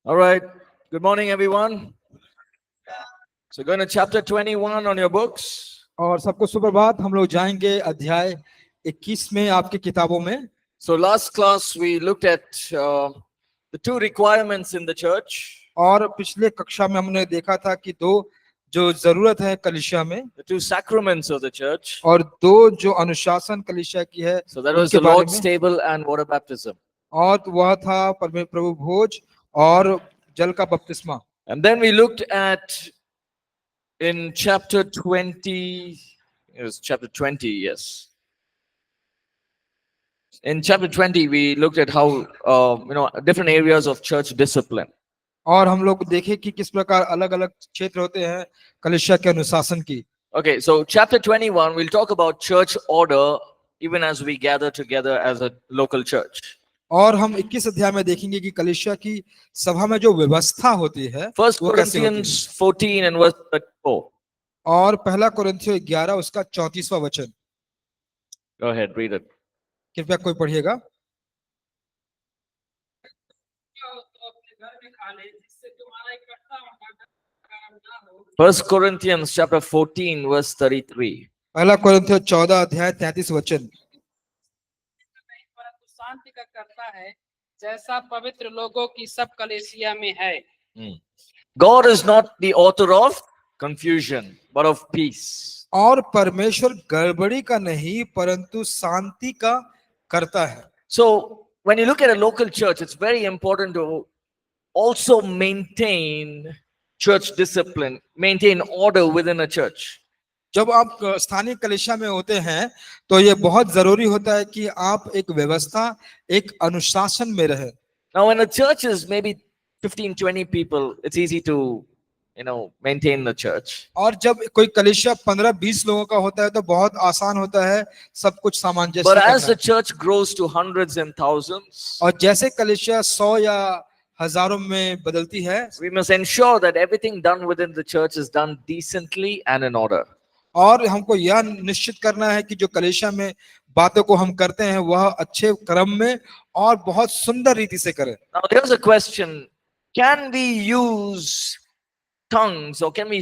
All right. Good morning, everyone. So, going to chapter 21 on your books. और सबको सुप्रभात। हम लोग जाएंगे अध्याय 21 में आपकी किताबों में। So, last class we looked at the two requirements in the church, और पिछले कक्षा में हमने देखा था कि दो जो जरूरत है कलीसिया में the two sacraments of the church. और दो जो अनुशासन कलीसिया की है So, that was उनके the बारे Lord's में। table and water baptism. और वह था प्रभु भोज और जल का बपतिस्मा। And then we looked at in chapter 20, it was chapter 20, yes. In chapter 20, we looked at how, different areas of church discipline. और हम लोग देखे कि किस प्रकार अलग अलग क्षेत्र होते हैं कलीसिया के अनुशासन की। Okay, so chapter 21, we'll talk about church order even as we gather together as a local church. और हम 21 अध्याय में देखेंगे कि कलीसिया की सभा में जो व्यवस्था होती है First वो कैसे होती है। Corinthians 14 and verse 34. और पहला कुरिन्थियों 11 उसका 34वां वचन। Go ahead, read it. कृपया कोई पढ़िएगा। First Corinthians chapter 14 verse 33. पहला कुरिन्थियों 14 अध्याय 33 वचन। परंतु शांति का करता है जैसा पवित्र लोगों की सब कलीसिया में है। God is not the author of confusion, but of peace. और परमेश्वर गड़बड़ी का नहीं परंतु शांति का करता है। So when you look at a local church, it's very important to also maintain church discipline, maintain order within a church. जब आप स्थानीय कलीसिया में होते हैं तो ये बहुत जरूरी होता है कि आप एक व्यवस्था एक अनुशासन में रहे। Now when a church is maybe 15-20 people, it's easy to maintain the church. और जब कोई कलीसिया 15-20 लोगों का होता है तो बहुत आसान होता है सब कुछ सामंजस्य But करना। as the church grows to hundreds and thousands, और जैसे कलीसिया 100 या हजारों में बदलती है, we must ensure that everything done within the church is done decently and in order. और हमको यह निश्चित करना है कि जो कलीसिया में बातों को हम करते हैं वह अच्छे क्रम में और बहुत सुंदर रीति से करें। Now there's a question, can we use tongues or can we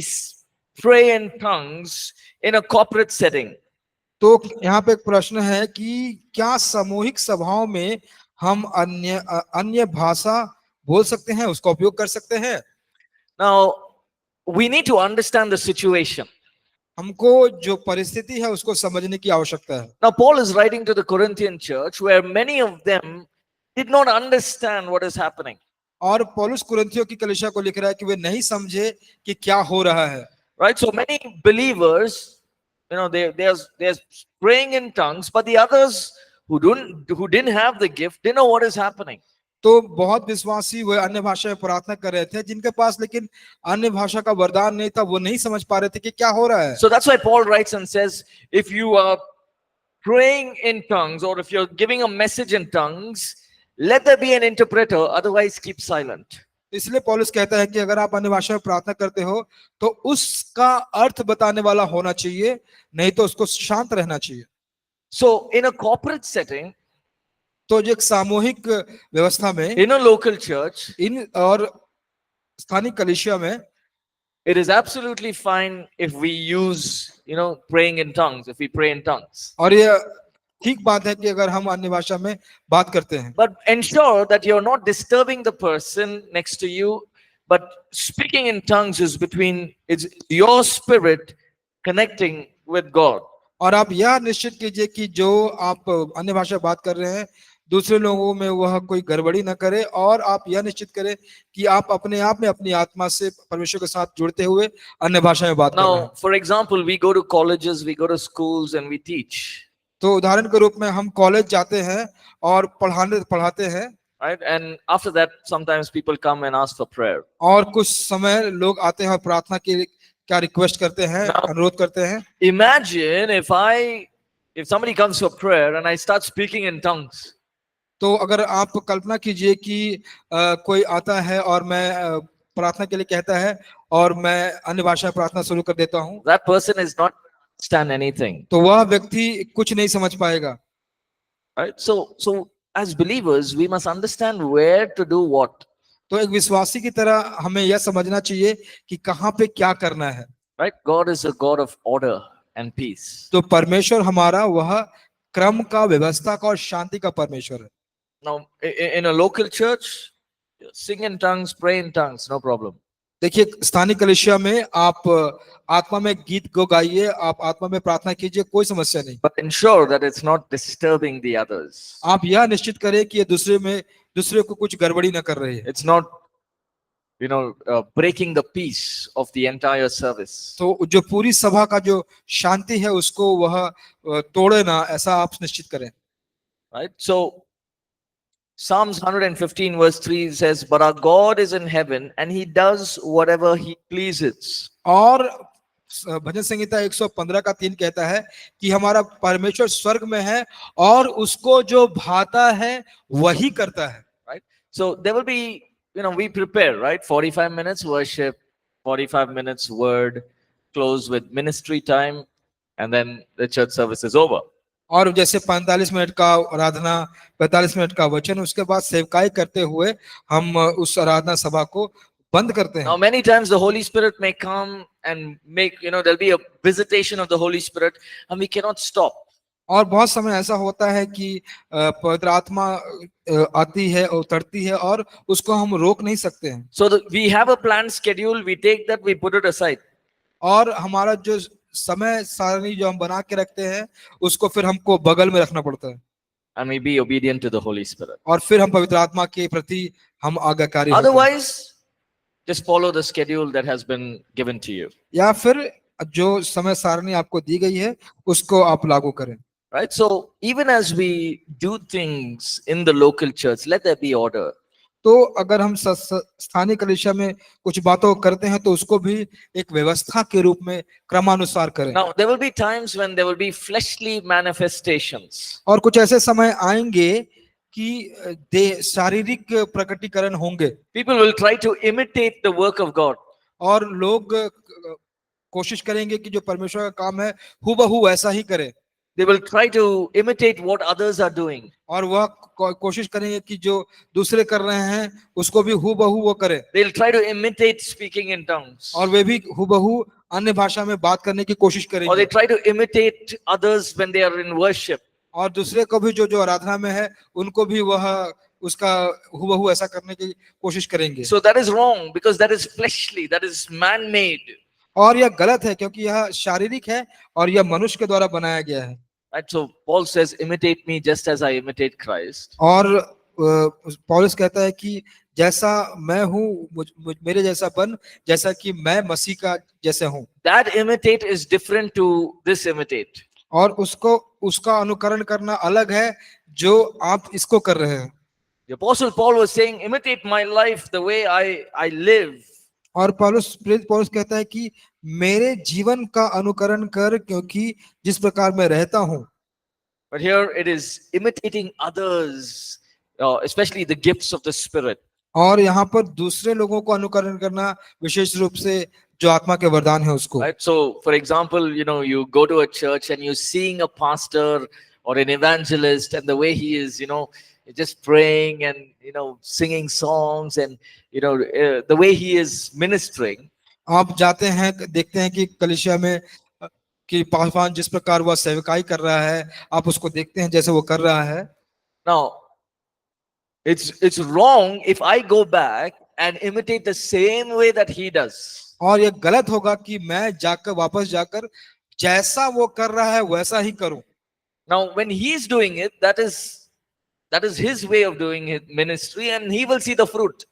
pray in tongues in a corporate setting? तो यहाँ पे एक प्रश्न है कि क्या सामूहिक सभाओं में हम अन्य भाषा बोल सकते हैं, उसका उपयोग कर सकते हैं? Now we need to understand the situation. हमको जो परिस्थिति है उसको समझने की आवश्यकता है। Now Paul is writing to the Corinthian church where many of them did not understand what is happening. और पौलुस कुरिन्थियों की कलीसिया को लिख रहा है कि वे नहीं समझे कि क्या हो रहा है। Right, so many believers, they're praying in tongues, but the others who didn't have the gift didn't know what is happening. तो बहुत विश्वासी वे अन्य भाषा में प्रार्थना कर रहे थे जिनके पास लेकिन अन्य भाषा का वरदान नहीं था, वो नहीं समझ पा रहे थे कि क्या हो रहा है। So that's why Paul writes and says, if you are praying in tongues or if you're giving a message in tongues, let there be an interpreter, otherwise keep silent. इसलिए पौलुस कहता है कि अगर आप अन्य भाषा में प्रार्थना करते हो तो उसका अर्थ बताने वाला होना चाहिए, नहीं तो उसको शांत रहना चाहिए। So in a corporate setting, तो जो एक सामूहिक व्यवस्था में in a local church, इन और स्थानीय कलीसिया में it is absolutely fine if we use, praying in tongues, if we pray in tongues. और ये ठीक बात है कि अगर हम अन्य भाषा में बात करते हैं, But ensure that you're not disturbing the person next to you, but speaking in tongues is it's your spirit connecting with God. और आप यह निश्चित कीजिए कि जो आप अन्य भाषा बात कर रहे हैं दूसरे लोगों में वह कोई गड़बड़ी न करे, और आप यह निश्चित करें कि आप अपने आप में अपनी आत्मा से परमेश्वर के साथ जुड़ते हुए अन्य भाषा में बात कर रहे हैं। Now, for example, we go to colleges, we go to schools and we teach. तो उदाहरण के रूप में हम कॉलेज जाते हैं और पढ़ाते हैं, Right? And after that, sometimes people come and ask for prayer. और कुछ समय लोग आते हैं और प्रार्थना के क्या रिक्वेस्ट करते हैं, अनुरोध करते हैं। Imagine if somebody comes for prayer and I start speaking in tongues. तो अगर आप कल्पना कीजिए कि कोई आता है और मैं प्रार्थना के लिए कहता है और मैं अन्य भाषा में प्रार्थना शुरू कर देता हूँ, That person is not understand anything. तो वह व्यक्ति कुछ नहीं समझ पाएगा। Right? So as believers, we must understand where to do what. तो एक विश्वासी की तरह हमें यह समझना चाहिए कि कहाँ पे क्या करना है। Right? God is a God of order and peace. तो परमेश्वर हमारा वह क्रम का, व्यवस्था का और शांति का परमेश्वर है। Now, in a local church, sing in tongues, pray in tongues, no problem. देखिए, स्थानीय कलीसिया में आप आत्मा में गीत को गाइए, आप आत्मा में प्रार्थना कीजिए, कोई समस्या नहीं। But ensure that it's not disturbing the others. आप यह निश्चित करें कि ये दूसरे को कुछ गड़बड़ी न कर रही है। It's not, breaking the peace of the entire service. तो जो पूरी सभा का जो शांति है उसको वह तोड़े ना, ऐसा आप निश्चित करें। Right? So, Psalms 115 verse 3 says, "But our God is in heaven and he does whatever he pleases." और भजन संहिता 115 का 3 कहता है कि हमारा परमेश्वर स्वर्ग में है और उसको जो भाता है वही करता है। Right? So, there will be, we prepare, right? 45 minutes worship, 45 minutes word, close with ministry time, and then the church service is over. और जैसे 45 मिनट का आराधना, 45 मिनट का वचन, उसके बाद सेवकाई करते हुए हम उस आराधना सभा को बंद करते हैं। Now, many times the Holy Spirit may come and make, there'll be a visitation of the Holy Spirit and we cannot stop. और बहुत समय ऐसा होता है कि पवित्र आत्मा आती है, उतरती है और उसको हम रोक नहीं सकते हैं। So we have a planned schedule, we take that, we put it aside. और हमारा जो समय सारणी जो हम बना के रखते हैं उसको फिर हमको बगल में रखना पड़ता है। And we be obedient to the Holy Spirit. और फिर हम पवित्र आत्मा के प्रति हम आज्ञाकारी होते हैं। Otherwise, just follow the schedule that has been given to you. या फिर जो समय सारणी आपको दी गई है उसको आप लागू करें। Right? So even as we do things in the local church, let there be order. तो अगर हम स्थानीय कलीसिया में कुछ बातों को करते हैं तो उसको भी एक व्यवस्था के रूप में क्रमानुसार करें। Now, there will be times when there will be fleshly manifestations. और कुछ ऐसे समय आएंगे कि शारीरिक प्रकटीकरण होंगे। People will try to imitate the work of God. और लोग कोशिश करेंगे कि जो परमेश्वर का काम है हूबहू वैसा ही करें। They will try to imitate what others are doing. और वह कोशिश करेंगे कि जो दूसरे कर रहे हैं उसको भी हूबहू वो करें। They'll try to imitate speaking in tongues. और वे भी हूबहू अन्य भाषा में बात करने की कोशिश Or they करेंगे। try to imitate others when they are in worship. और दूसरे को भी जो आराधना में है उनको भी वह उसका हूबहू ऐसा करने की कोशिश करेंगे। So that is wrong because that is fleshly, that is man-made. और यह गलत है क्योंकि यह शारीरिक है और यह मनुष्य के द्वारा बनाया गया है। Right? So Paul says, imitate me just as I imitate Christ. और पौलुस कहता है कि जैसा मैं हूँ मेरे जैसा बन, जैसा कि मैं मसीह का जैसे हूँ। That imitate is different to this imitate. और उसका अनुकरण करना अलग है जो आप इसको कर रहे हैं। The Apostle Paul was saying, imitate my life the way I live. और पौलुस कहता है कि मेरे जीवन का अनुकरण कर क्योंकि जिस प्रकार मैं रहता हूँ। But here it is imitating others, especially the gifts of the Spirit. और यहाँ पर दूसरे लोगों को अनुकरण करना, विशेष रूप से जो आत्मा के वरदान है उसको। Right? So, for example, you go to a church and you're seeing a pastor or an evangelist, and the way he is, just praying and singing songs, and the way he is ministering. आप जाते हैं, देखते हैं कि कलीसिया में कि पासवान जिस प्रकार वह सेवकाई कर रहा है, आप उसको देखते हैं जैसे वो कर रहा है। Now, it's wrong if I go back and imitate the same way that he does. और ये गलत होगा कि मैं वापस जाकर जैसा वो कर रहा है वैसा ही करूं। Now, when he's doing it, that is his way of doing his ministry, and he will see the fruit.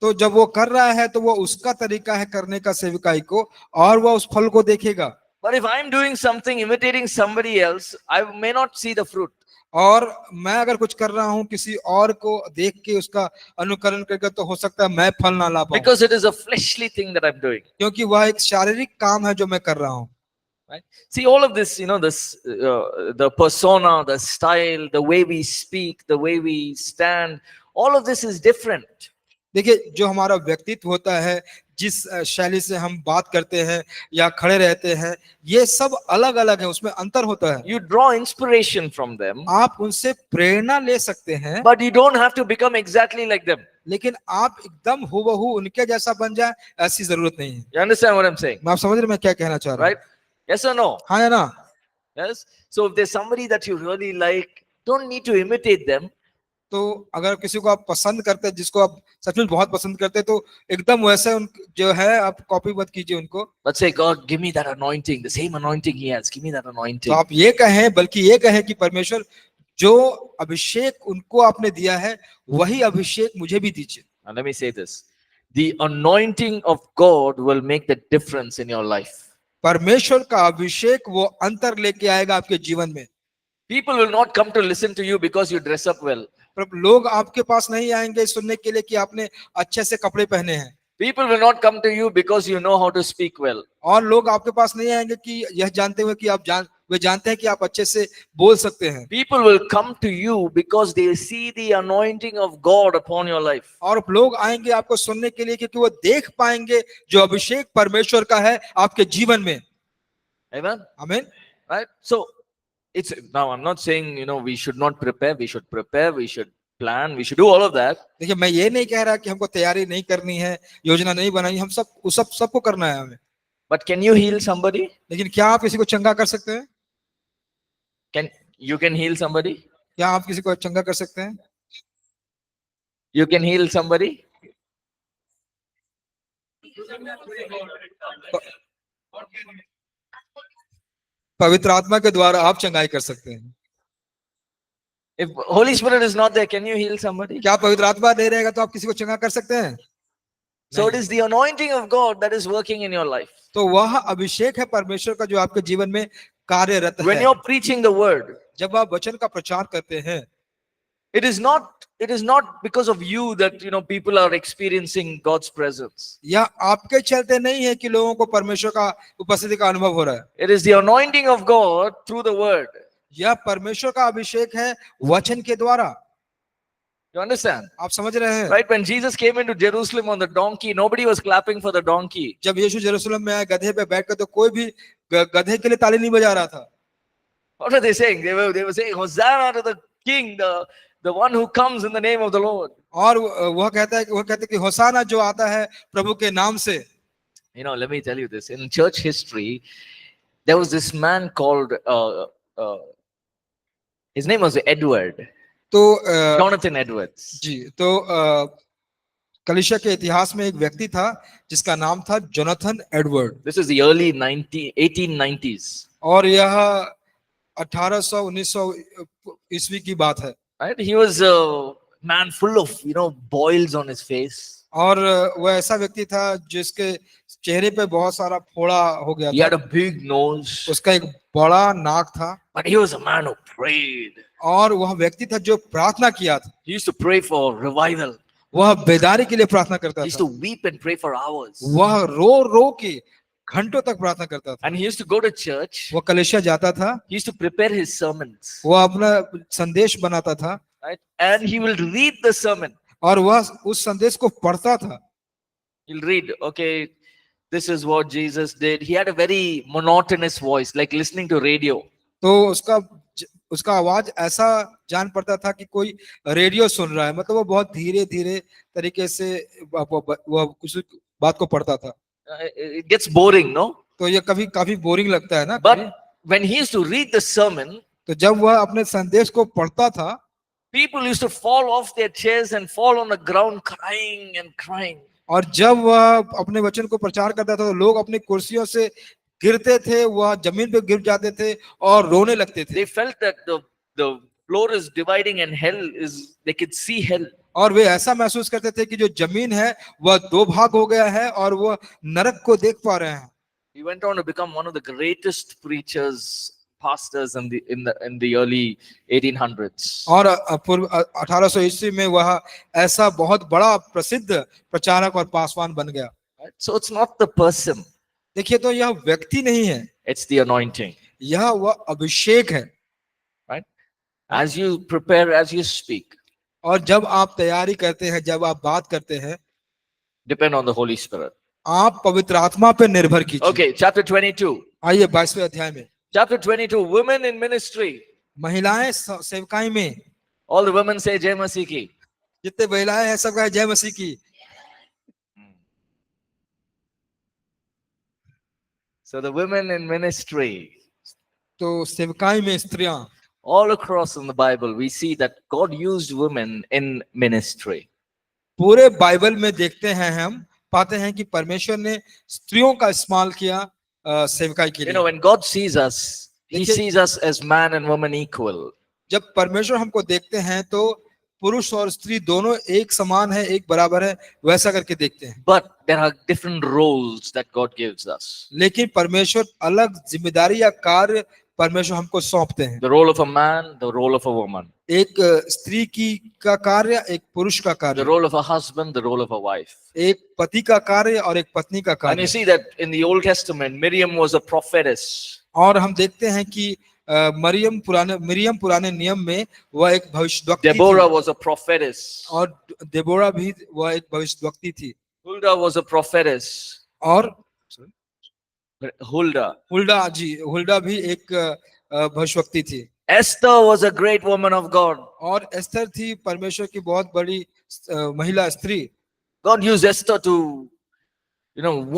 तो जब वो कर रहा है तो वो उसका तरीका है करने का सेवकाई को, और वो उस फल को देखेगा। But if I'm doing something imitating somebody else, I may not see the fruit. और मैं अगर कुछ कर रहा हूं किसी और को देख के उसका अनुकरण करके, तो हो सकता है मैं फल ना ला पाऊं। Because it is a fleshly thing that I'm doing. क्योंकि वह एक शारीरिक काम है जो मैं कर रहा हूं। Right? See, all of this, the persona, the style, the way we speak, the way we stand, all of this is different. देखिए, जो हमारा व्यक्तित्व होता है, जिस शैली से हम बात करते हैं या खड़े रहते हैं, ये सब अलग अलग है, उसमें अंतर होता है। You draw inspiration from them, आप उनसे प्रेरणा ले सकते हैं, but you don't have to become exactly like them. लेकिन आप एकदम हूबहू उनके जैसा बन जाए, ऐसी जरूरत नहीं है। You understand what I'm saying? मैं आप समझ रहे हैं मैं क्या कहना चाह रहा हूँ? Right? Yes or no? हाँ या ना? Yes. So if there's somebody that you really like, don't need to imitate them. तो अगर किसी को आप पसंद करते हैं, जिसको आप सच में बहुत पसंद करते हैं, तो एकदम वैसे उन जो है आप कॉपी मत कीजिए उनको। But say, God, give me that anointing, the same anointing He has. Give me that तो anointing. आप ये कहें, बल्कि ये कहें कि परमेश्वर, जो अभिषेक उनको आपने दिया है, वही अभिषेक मुझे भी दीजिए। Now let me say this: the anointing of God will make the difference in your life. परमेश्वर का अभिषेक वो अंतर लेके आएगा आपके जीवन में। People will not come to listen to you because you dress up well. पर लोग आपके पास नहीं आएंगे सुनने के लिए कि आपने अच्छे से कपड़े पहने हैं, People will not come to you because you know how to speak well. और लोग आपके पास नहीं आएंगे कि यह जानते हुए कि वे जानते हैं कि आप अच्छे से बोल सकते हैं। People will come to you because they see the anointing of God upon your life. और लोग आएंगे आपको सुनने के लिए क्योंकि वो देख पाएंगे जो अभिषेक परमेश्वर का है आपके जीवन में। Amen. आमीन। Right? So it's now I'm not saying we should not prepare, we should prepare, we should plan, we should do all of that. देखिए, मैं ये नहीं कह रहा कि हमको तैयारी नहीं करनी है, योजना नहीं बनानी, हम सबको करना है हमें। But can you heal somebody? लेकिन क्या आप किसी को चंगा कर सकते हैं? You can heal somebody? क्या आप किसी को चंगा कर सकते हैं? You can heal somebody? पवित्र आत्मा के द्वारा आप चंगाई कर सकते हैं। If Holy Spirit is not there, can you heal somebody? क्या पवित्र आत्मा नहीं रहेगा तो आप किसी को चंगा कर सकते हैं? So it is the anointing of God that is working in your life. तो वह अभिषेक है परमेश्वर का जो आपके जीवन में कार्यरत When है। you're preaching the word, जब आप वचन का प्रचार करते हैं, it is not because of you that people are experiencing God's presence. यह आपके चलते नहीं है कि लोगों को परमेश्वर का उपस्थिति का अनुभव हो रहा है। It is the anointing of God through the word. यह परमेश्वर का अभिषेक है वचन के द्वारा। You understand? आप समझ रहे हैं? Right? When Jesus came into Jerusalem on the donkey, nobody was clapping for the donkey. जब यीशु यरूशलेम में आए गधे पे बैठकर, तो कोई भी गधे के लिए ताली नहीं बजा रहा था। What were they saying? They were saying, Hosanna to the king, the one who comes in the name of the Lord. और वह कहते कि होसाना जो आता है प्रभु के नाम से। Let me tell you this. In church history, there was this man called, his name was Edward. तो Jonathan Edwards. जी, तो कलीसिया के इतिहास में एक व्यक्ति था जिसका नाम था Jonathan Edward. This is the early 1890s. और यह 1800-1900 ईस्वी की बात है। Right? He was a man full of boils on his face. और वह ऐसा व्यक्ति था जिसके चेहरे पे बहुत सारा फोड़ा हो गया He had था। a big nose. उसका एक बड़ा नाक था। But he was a man who prayed. और वह व्यक्ति था जो प्रार्थना किया था। He used to pray for revival. वह बेदारी के लिए प्रार्थना करता He used था। to weep and pray for hours. वह रो रो के घंटों तक प्रार्थना करता था। And he used to go to church. वह कलीसिया जाता था। He used to prepare his sermons. वह अपना संदेश बनाता था। Right? And he will read the sermon. और वह उस संदेश को पढ़ता था। He'll read, okay, this is what Jesus did. He had a very monotonous voice, like listening to radio. तो उसका आवाज ऐसा जान पड़ता था कि कोई रेडियो सुन रहा है। मतलब वो बहुत धीरे धीरे तरीके से वह कुछ बात को पढ़ता था। It gets boring, no? तो ये कभी काफी बोरिंग लगता है ना। But when he used to read the sermon, तो जब वह अपने संदेश को पढ़ता था, people used to fall off their chairs and fall on the ground crying and crying. और जब वह अपने वचन को प्रचार करता था तो लोग अपनी कुर्सियों से गिरते थे, वह जमीन पे गिर जाते थे और रोने लगते थे। They felt that the floor is dividing and they could see hell. और वे ऐसा महसूस करते थे कि जो जमीन है वह दो भाग हो गया है और वह नरक को देख पा रहे हैं। He went on to become one of the greatest preachers, pastors in the early 1800s. और पूर्व 1800 ईस्वी में वह ऐसा बहुत बड़ा प्रसिद्ध प्रचारक और पासवान बन गया। So it's not the person. देखिए, तो यह व्यक्ति नहीं है, It's the anointing. यह वह अभिषेक है। Right? As you prepare, as you speak, और जब आप तैयारी करते हैं, जब आप बात करते हैं, Depend on the Holy Spirit. आप पवित्र आत्मा पे निर्भर कीजिए। Okay, chapter 22. आइए 22वें अध्याय में, Chapter 22, women in ministry. महिलाएं सेवकाई में। All the women say Jai Masih ki. जितने महिलाएं हैं सब कहे जय मसीह की। So the women in ministry, तो सेवकाई में स्त्रियां, all across in the Bible, we see that God used women in ministry. पूरे बाइबल में देखते हैं, हम पाते हैं कि परमेश्वर ने स्त्रियों का इस्तेमाल किया सेवकाई के You know, लिए। when God sees us, He देखिए- sees us as man and woman equal. जब परमेश्वर हमको देखते हैं तो पुरुष और स्त्री दोनों एक समान है, एक बराबर है, वैसा करके देखते हैं। But there are different roles that God gives us. लेकिन परमेश्वर अलग जिम्मेदारी या कार्य परमेश्वर हमको सौंपते हैं। The role of a man, the role of a woman. एक स्त्री की का कार्य, एक पुरुष का The कार्य, role of a husband, the role of a wife. एक पति का कार्य और एक पत्नी का And you कार्य। see that in the Old Testament, Miriam was a prophetess. और हम देखते हैं कि मरियम पुराने नियम में वह एक भविष्यद्वक्ता Deborah थी, was a prophetess. और देबोरा भी वह एक भविष्यद्वक्ता थी, Huldah was a prophetess. और Huldah. हुल्डा भी एक भविष्यद्वक्ता थी, Esther was a great woman of God. और एस्थर थी परमेश्वर की बहुत बड़ी महिला स्त्री। God used Esther to,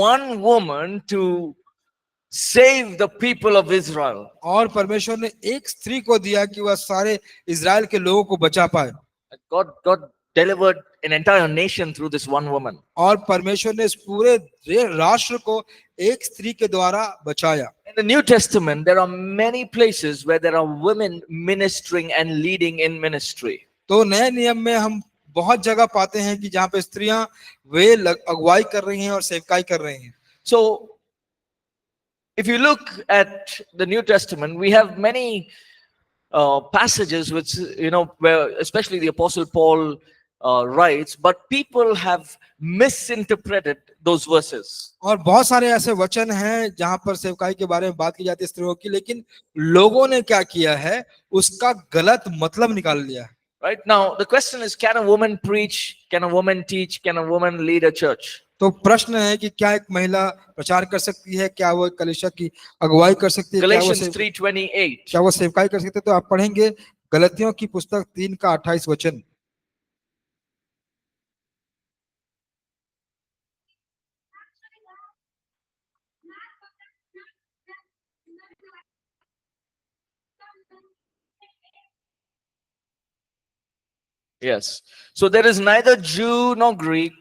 one woman to save the people of Israel. और परमेश्वर ने एक स्त्री को दिया कि वह सारे इजराइल के लोगों को बचा पाए, God delivered an entire nation through this one woman. और परमेश्वर ने इस पूरे राष्ट्र को एक स्त्री के द्वारा बचाया। In the New Testament, there are many places where there are women ministering and leading in ministry. तो नए नियम में हम बहुत जगह पाते हैं कि जहाँ पे स्त्रियां वे अगुवाई कर रही हैं और सेवकाई कर रही हैं। So, if you look at the New Testament, we have many passages which, where especially the Apostle Paul writes, but people have misinterpreted those verses. और बहुत सारे ऐसे वचन हैं जहां पर सेवकाई के बारे में बात की जाती है स्त्रियों की, लेकिन लोगों ने क्या किया है, उसका गलत मतलब निकाल लिया है। Right now, the question is: can a woman preach? Can a woman teach? Can a woman lead a church? तो प्रश्न है कि क्या एक महिला प्रचार कर सकती है, क्या वो कलीसिया की अगुवाई कर सकती है, Galatians 3:28. क्या वो सेवकाई कर सकती है? तो आप पढ़ेंगे गलतियों की पुस्तक 3 का 28 वचन। Yes. So there is neither Jew nor Greek,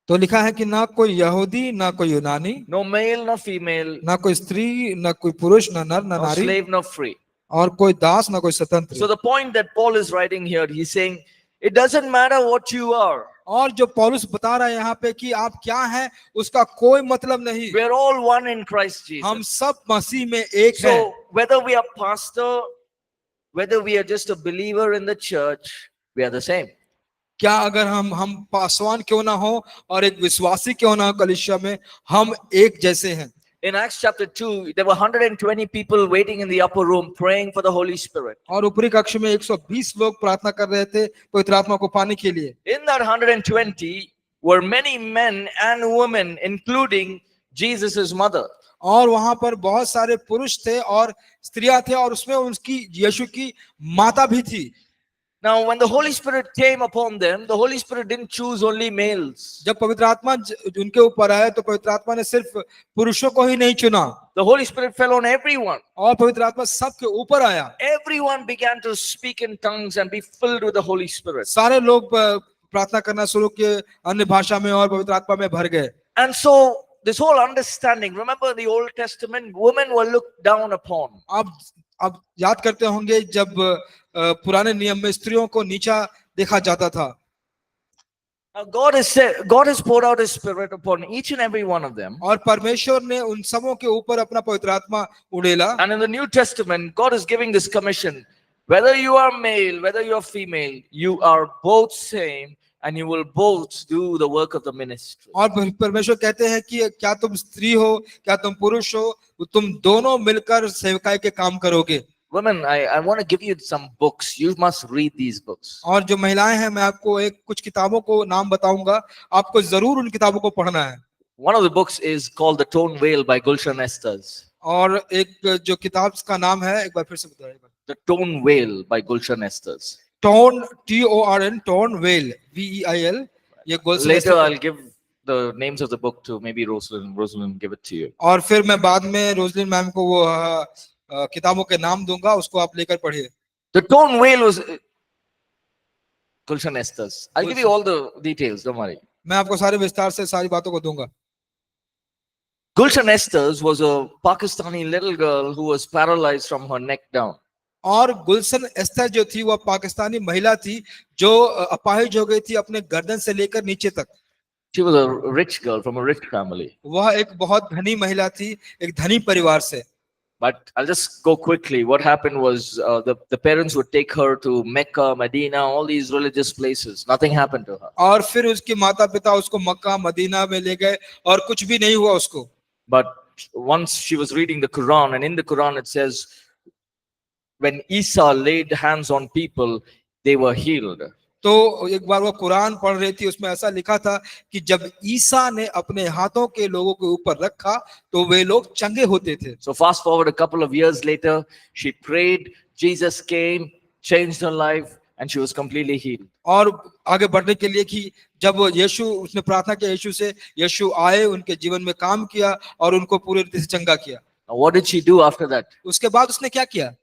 तो लिखा है कि ना कोई यहूदी ना कोई यूनानी, no male nor female, ना कोई स्त्री ना कोई पुरुष, ना नर ना no नारी, slave nor free. और कोई दास ना कोई स्वतंत्र। So the point that Paul is writing here, he's saying, it doesn't matter what you are. और जो पौलुस बता रहा है यहाँ पे कि आप क्या हैं, उसका कोई मतलब नहीं। We're all one in Christ हम Jesus. सब मसीह में एक हैं। So whether we are pastor, whether we are just a believer in the church, we are the same. क्या अगर हम पासवान क्यों ना हो और एक विश्वासी क्यों ना हो कलीसिया में, हम एक जैसे हैं। In Acts chapter 2, there were 120 people waiting in the upper room praying for the Holy Spirit. और ऊपरी कक्ष में 120 लोग प्रार्थना कर रहे थे पवित्र आत्मा को पाने के लिए। In that 120 were many men and women, including Jesus' mother. और वहां पर बहुत सारे पुरुष थे और स्त्रियां थे, और उसमें उनकी यीशु की माता भी थी। Now, when the Holy Spirit came upon them, the Holy Spirit didn't choose only males. जब पवित्र आत्मा उनके ऊपर आया तो पवित्र आत्मा ने सिर्फ पुरुषों को ही नहीं चुना, The Holy Spirit fell on everyone. और पवित्र आत्मा सबके ऊपर आया। Everyone began to speak in tongues and be filled with the Holy Spirit. सारे लोग प्रार्थना करना शुरू किए अन्य भाषा में और पवित्र आत्मा में भर गए। And so, this whole understanding, remember the Old Testament, women were looked down upon. अब याद करते होंगे जब पुराने नियम में स्त्रियों को नीचा देखा जाता था। Now God has poured out His Spirit upon each and every one of them. और परमेश्वर ने उन सबों के ऊपर अपना पवित्र आत्मा उड़ेला। And in the New Testament, God is giving this commission. Whether you are male, whether you are female, you are both same and you will both do the work of the ministry. और परमेश्वर कहते हैं कि क्या तुम स्त्री हो क्या तुम पुरुष हो, तुम दोनों मिलकर सेवकाई के काम करोगे। Women, I want to give you some books. You must read these books. और जो महिलाएं हैं, मैं आपको कुछ किताबों को नाम बताऊंगा, आपको जरूर उन किताबों को पढ़ना है। One of the books is called The Torn Veil by Gulshan Estes. और एक जो किताब का नाम है, एक बार फिर से बताइए। The Torn Veil by Gulshan Estes. Torn, TORN, torn veil, VEIL, ये Gulshan Later, Ester. I'll give the names of the book to maybe Rosalind. Rosalind, give it to you. और फिर मैं बाद में रोजलिन मैम को वो किताबों के नाम दूंगा, उसको आप लेकर पढ़िए। The Torn Veil was Gulshan Estes. I'll give you all the details. Don't worry. मैं आपको सारे विस्तार से सारी बातों को दूंगा। Gulshan Estes was a Pakistani little girl who was paralyzed from her neck down. और गुलशन एस्तर जो थी, वह पाकिस्तानी महिला थी जो अपाहिज हो गई थी अपने गर्दन से लेकर नीचे तक। She was a rich girl from a rich family. वह एक बहुत धनी महिला थी, एक धनी परिवार से। But I'll just go quickly. What happened was the parents would take her to Mecca, Medina, all these religious places. Nothing happened to her. और फिर उसके माता पिता उसको मक्का मदीना में ले गए और कुछ भी नहीं हुआ उसको। But once she was reading the Quran, and in the Quran it says, when Isa laid hands on people, they were healed. तो एक बार वो कुरान पढ़ रही थी, उसमें ऐसा लिखा था कि जब ईसा ने अपने हाथों के लोगों के ऊपर रखा तो वे लोग चंगे होते थे। So fast forward a couple of years later, she prayed, Jesus came, changed her life, and she was completely healed. और आगे बढ़ने के लिए कि जब यीशु, उसने प्रार्थना किया यीशु से, यीशु आए, उनके जीवन में काम किया और उनको पूरी रीति से चंगा किया। Now, what did she do after that? उसके बाद उसने क्या किया?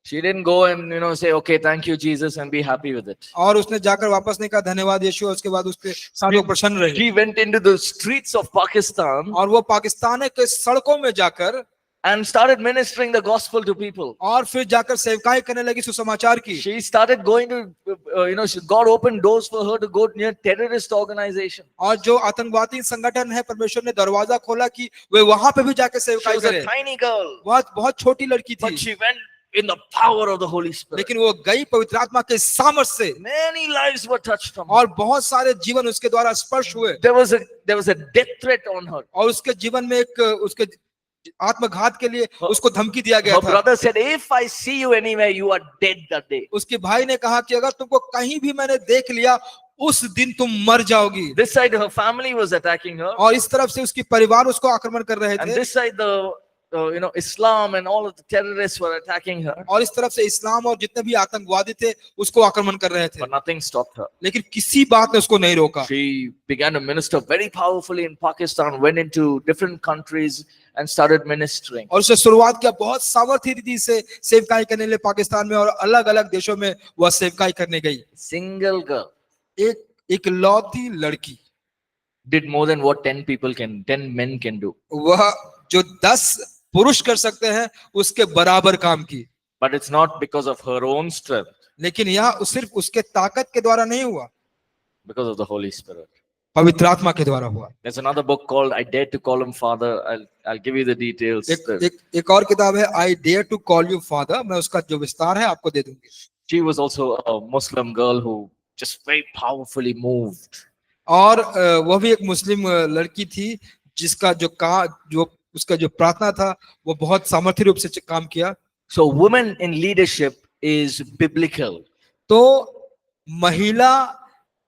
She didn't go and say, okay, thank you, Jesus, and be happy with it. और उसने जाकर वापस नहीं कहा धन्यवाद यीशु, उसके बाद उसके साथ वो प्रसन्न रही। She went into the streets of Pakistan और वो पाकिस्तान के सड़कों में जाकर and started ministering the gospel to people. और फिर जाकर सेवकाई करने लगी सुसमाचार की। She started going to, God opened doors for her to go near terrorist organization. और जो आतंकवादी संगठन है, परमेश्वर ने दरवाजा खोला कि वे वहां पे भी जाकर She सेवकाई was a करे। tiny girl, बहुत छोटी लड़की but थी, she went in the power of the Holy Spirit. लेकिन वो गई पवित्र आत्मा के सामर्थ से Many lives were touched from her. और बहुत सारे जीवन उसके द्वारा स्पर्श हुए। There was a death threat on her. और उसके जीवन में एक उसके आत्मघात के लिए उसको धमकी दिया गया Her था। brother said, if I see you anywhere, you are dead that day. उसके भाई ने कहा कि अगर तुमको कहीं भी मैंने देख लिया, उस दिन तुम मर जाओगी। This side her family was attacking her, और इस तरफ से उसकी परिवार उसको आक्रमण कर रहे and थे, this side the Islam and all of the terrorists were attacking her, और इस तरफ से इस्लाम और जितने भी आतंकवादी थे उसको आक्रमण कर रहे थे, but nothing stopped her. लेकिन किसी बात ने उसको नहीं रोका। She began to minister very powerfully in Pakistan, went into different countries and started ministering. और उसने शुरुआत किया बहुत सामर्थ्य रीति से सेवकाई करने लिए पाकिस्तान में और अलग अलग देशों में वह सेवकाई करने गई। Single girl एक इकलौती लड़की did more than what 10 men can do. वह जो 10 पुरुष कर सकते हैं उसके बराबर काम की। But it's not because of her own strength, लेकिन यह सिर्फ उसके ताकत के द्वारा नहीं हुआ, because of the Holy Spirit. पवित्र आत्मा के द्वारा हुआ। There's another book called I Dare to Call Him Father. I'll give you the details. एक और किताब है I Dare to Call You Father, मैं उसका जो विस्तार है आपको दे दूंगी। She was also a Muslim girl who just very powerfully moved. और वह भी एक मुस्लिम लड़की थी जिसका जो उसका जो प्रार्थना था वो बहुत सामर्थ्य रूप से काम किया। So women in leadership is biblical. तो महिला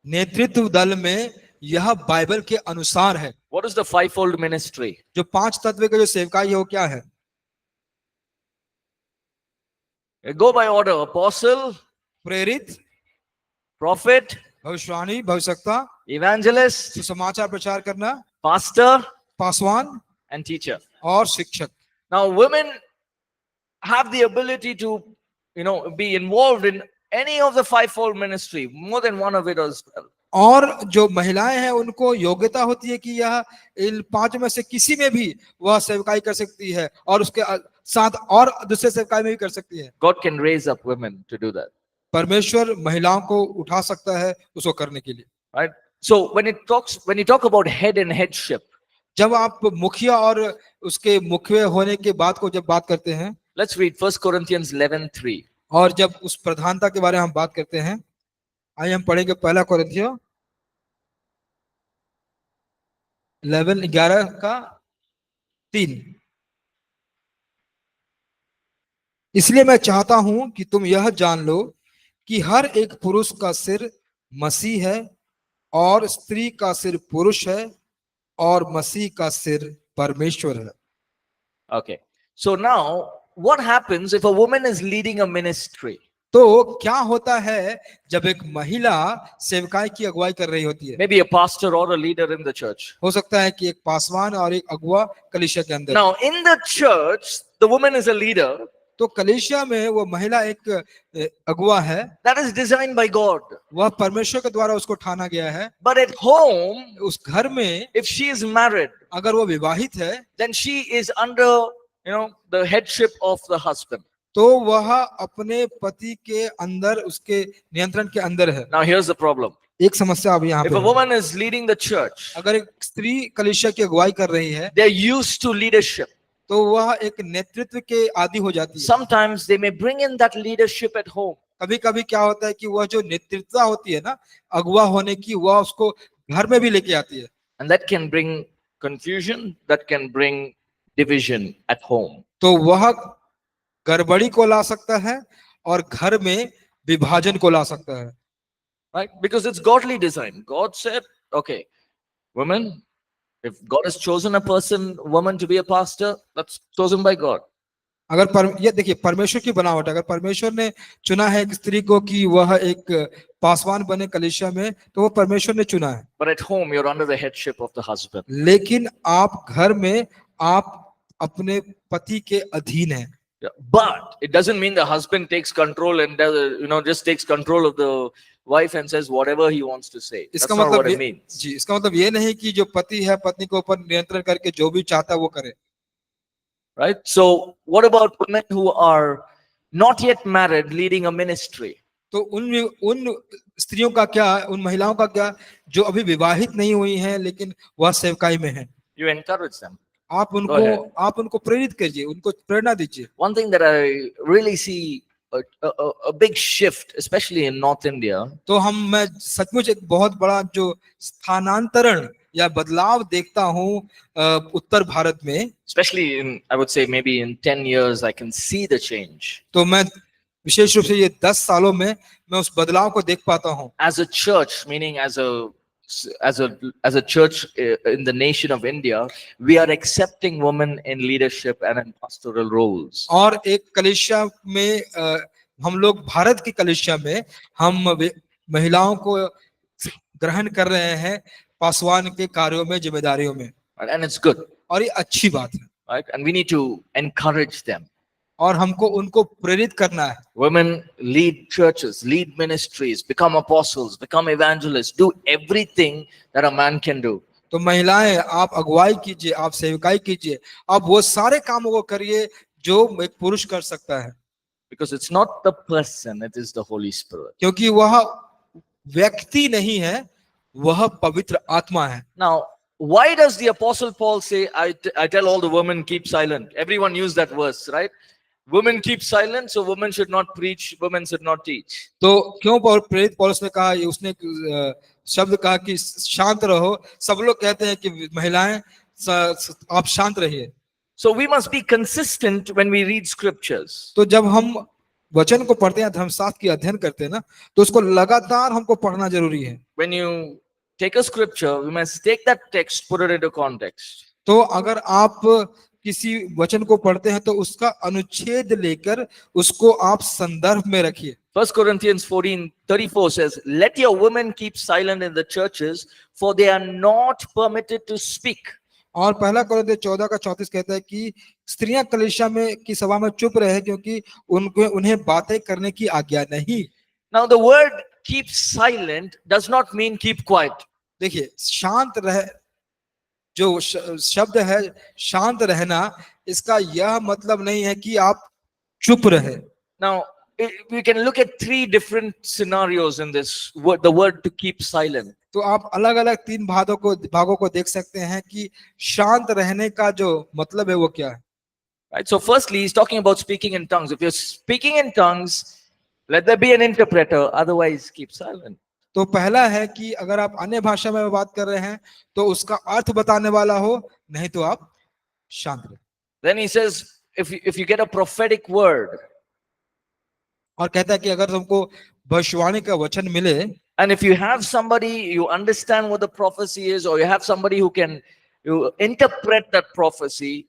नेतृत्व दल में यह बाइबल के अनुसार है। What is the fivefold ministry? जो 5 तत्व का जो सेवकाई है वो क्या है? Go by order: apostle, प्रेरित, prophet, भविष्यवाणी, भविष्यवक्ता, evangelist, सुसमाचार प्रचार करना, pastor, पासवान and teacher. और शिक्षक। Now women have the ability to be involved in any of the fivefold ministry, more than one of it as well. और जो महिलाएं हैं उनको योग्यता होती है कि यह इन 5 में से किसी में भी वह सेवकाई कर सकती है और उसके साथ और दूसरे सेवकाई में भी कर सकती है। God can raise up women to do that. परमेश्वर महिलाओं को उठा सकता है उसको करने के लिए। Right? So when you talk about head and headship, जब आप मुखिया और उसके मुखिया होने के बात को जब बात करते हैं, let's read 1 Corinthians 11:3. और जब उस प्रधानता के बारे में हम बात करते हैं, आइए हम पढ़ेंगे 1 कोरिन्थियों 11:11 का 3। इसलिए मैं चाहता हूं कि तुम यह जान लो कि हर एक पुरुष का सिर मसीह है और स्त्री का सिर पुरुष है और मसीह का सिर परमेश्वर है। Okay. So now, what happens if a woman is leading a ministry? तो क्या होता है जब एक महिला सेवकाई की अगुवाई कर रही होती है? Maybe a pastor or a leader in the church. हो सकता है कि एक पासवान और एक अगुआ कलीसिया के अंदर। Now, in the church, the woman is a leader. तो कलीसिया में वो महिला एक अगुआ है, That is designed by God. वह परमेश्वर के द्वारा उसको ठाना गया है। But at home, उस घर में if she is married, अगर वो विवाहित है then she is under, the headship of the husband. तो वह अपने पति के अंदर, उसके नियंत्रण के अंदर है। Now, here's the problem. एक समस्या अभी यहाँ If पे a है। woman is leading the church, अगर एक स्त्री कलीसिया की अगुवाई कर रही है they're used to leadership. तो वह एक नेतृत्व के आदी हो जाती है। Sometimes they may bring in that leadership at home. कभी कभी क्या होता है कि वह जो नेतृत्व होती है ना अगुवा होने की, वह उसको घर में भी लेके आती है। And that can bring confusion, that can bring division at home. तो वह गड़बड़ी को ला सकता है और घर में विभाजन को ला सकता है। Right? Because it's godly design. God said, okay, women, if God has chosen a person, woman to be a pastor, that's chosen by God. अगर ये देखिए परमेश्वर की बनावट, अगर परमेश्वर ने चुना है एक स्त्री को कि वह एक पासवान बने कलीसिया में, तो वो परमेश्वर ने चुना है। But at home, you're under the headship of the husband. लेकिन आप घर में आप अपने पति के अधीन हैं। Yeah. But it doesn't mean the husband takes control and does, just takes control of the wife and says whatever he wants to say. That's इसका not what मतलब it means. जी, इसका मतलब ये नहीं कि जो पति है पत्नी के ऊपर नियंत्रण करके जो भी चाहता है वो करे। Right? So what about women who are not yet married leading a ministry? तो उन स्त्रियों का क्या, उन महिलाओं का क्या जो अभी विवाहित नहीं हुई हैं लेकिन वह सेवकाई में हैं? You encourage them. आप ahead. उनको प्रेरित कीजिए, उनको प्रेरणा दीजिए। One thing that I really see a big shift, especially in North India, तो मैं सचमुच एक बहुत बड़ा जो स्थानांतरण या बदलाव देखता हूँ उत्तर भारत में, especially in, I would say maybe in 10 years, I can see the change. तो मैं विशेष रूप से ये 10 सालों में मैं उस बदलाव को देख पाता हूँ। As a church, meaning as a church in the nation of India, we are accepting women in leadership and in pastoral roles. और एक कलीसिया में हम लोग, भारत की कलीसिया में हम महिलाओं को ग्रहण कर रहे हैं पासवान के कार्यों में, जिम्मेदारियों में, And it's good, और ये अच्छी बात है। right? And we need to encourage them. और हमको उनको प्रेरित करना है। Women lead churches, lead ministries, become apostles, become evangelists, do everything that a man can do. तो महिलाएं, आप अगुवाई कीजिए, आप सेवकाई कीजिए, आप वो सारे कामों को करिए जो एक पुरुष कर सकता है। Because it's not the person, it is the Holy Spirit. क्योंकि वह व्यक्ति नहीं है, वह पवित्र आत्मा है। Now, why does the Apostle Paul say, I tell all the women, keep silent? Everyone used that verse, right? Women keep silent, so women should not preach, women should not teach. तो क्यों प्रेरित पौलुस ने कहा, उसने शब्द कहा कि शांत रहो? सब लोग कहते हैं कि महिलाएं आप शांत रहिए। So we must be consistent when we read scriptures. तो जब हम वचन को पढ़ते हैं, धर्मशास्त्र की अध्ययन करते हैं ना, तो उसको लगातार हमको पढ़ना जरूरी है। When you take a scripture, we must take that text, put it into context. तो अगर आप किसी वचन को पढ़ते हैं तो उसका अनुच्छेद लेकर उसको आप संदर्भ में रखिए। 1 Corinthians 14:34 says, let your women keep silent in the churches, for they are not permitted to speak. और पहला कोरिन्थियों 14:34 कहता है कि स्त्रियां कलीसिया में की सभा में चुप रहे क्योंकि उन्हें बातें करने की आज्ञा नहीं। Now the word keep silent does not mean keep quiet. देखिए, शांत रह जो शब्द है शांत रहना, इसका यह मतलब नहीं है कि आप चुप रहे। Now we can look at three different scenarios in this word, the word to keep silent. तो आप अलग अलग 3 भागों को देख सकते हैं कि शांत रहने का जो मतलब है वो क्या है। Right? So firstly, he's talking about speaking in tongues. If you're speaking in tongues, let there be an interpreter, otherwise keep silent. तो पहला है कि अगर आप अन्य भाषा में बात कर रहे हैं तो उसका अर्थ बताने वाला हो, नहीं तो आप शांत रहे। Then he says, if you get a prophetic word, और कहता है कि अगर तुमको भविष्यवाणी का वचन मिले, and if you have somebody, you understand what the prophecy is, or you have somebody who can you interpret that prophecy,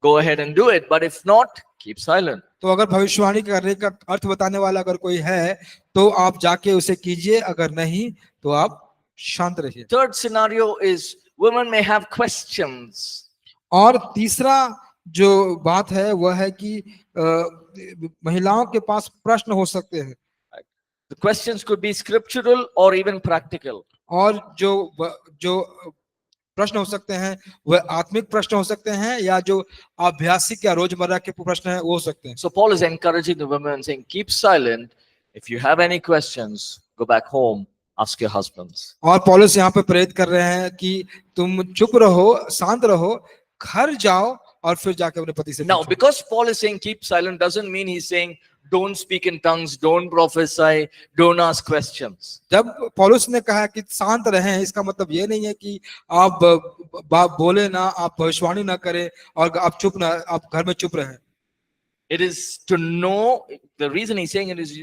go ahead and do it. But if not, keep silent. तो अगर भविष्यवाणी करने का अर्थ बताने वाला अगर कोई है तो आप जाके उसे कीजिए, अगर नहीं तो आप शांत रहिए। Third scenario is women may have questions. और तीसरा जो बात है वह है कि महिलाओं के पास प्रश्न हो सकते हैं, The questions could be scriptural or even practical. और जो प्रश्न हो सकते हैं वह आत्मिक प्रश्न हो सकते हैं या जो आभ्यासिक या रोजमर्रा के प्रश्न हैं वो हो सकते हैं। So Paul is encouraging the women saying, keep silent. If you have any questions, go back home, ask your husbands. और पौलुस यहाँ पे प्रेरित कर रहे हैं कि तुम चुप रहो, शांत रहो, घर जाओ और फिर जाके अपने पति से Now, पूछो। because Paul is saying keep silent doesn't mean he's saying don't speak in tongues, don't prophesy, don't ask questions. जब पौलुस ने कहा कि शांत रहें, इसका मतलब ये नहीं है कि आप बोले ना, आप भविष्यवाणी ना करें और आप चुप ना, आप घर में चुप रहें। It is to know, the reason he's saying it is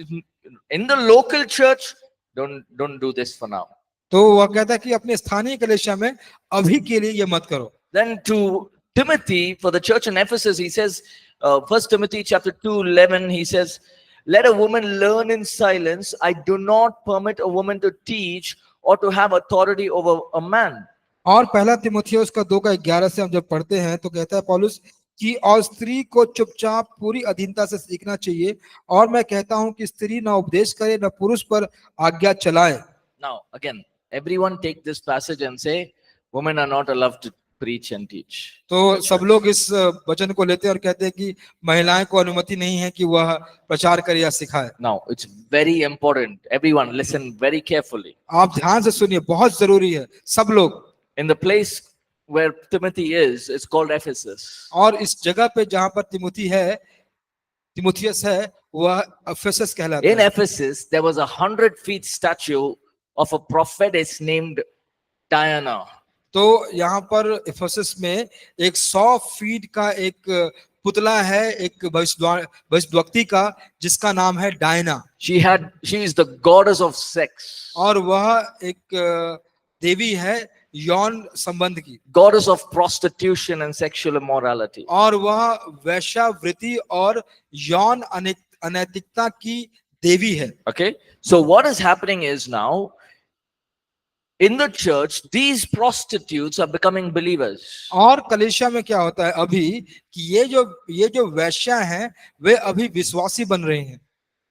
in the local church, don't do this for now. तो वह कहता है कि अपने स्थानीय कलीसिया में अभी के लिए ये मत करो। Then to Timothy, for the church in Ephesus, he says, 1 Timothy chapter 2:11, he says, let a woman learn in silence. I do not permit a woman to teach or to have authority over a man. और पहला तीमुथियुस का 2:11 से हम जब पढ़ते हैं तो कहता है पौलुस कि और स्त्री को चुपचाप पूरी अधीनता से सीखना चाहिए, और मैं कहता हूं कि स्त्री ना उपदेश करे ना पुरुष पर आज्ञा चलाए। Now, again, everyone take this passage and say, women are not allowed to preach and teach. तो सब लोग इस वचन को लेते हैं और कहते हैं कि महिलाएं को अनुमति नहीं है कि वह प्रचार करे या सिखाए। Now, it's very important. Everyone listen very carefully. आप ध्यान से सुनिए, बहुत जरूरी है सब लोग। In the place where Timothy is, it's called Ephesus. और इस जगह पे जहां पर तीमुथियुस है वह एफेसस कहलाता In है। Ephesus, there was 100-feet statue of a prophetess named Diana. तो यहाँ पर एफेसस में 100 फीट का एक पुतला है, एक भविष्यद्वक्ति का, जिसका नाम है Diana. She is the goddess of sex, और वह एक देवी है यौन संबंध की, goddess of prostitution and sexual immorality. और वह वैश्यावृत्ति और यौन अनैतिकता की देवी है। Okay, so what is happening is now in the church, these prostitutes are becoming believers. और कलीसिया में क्या होता है अभी कि ये जो वैश्या हैं वे अभी विश्वासी बन रहे हैं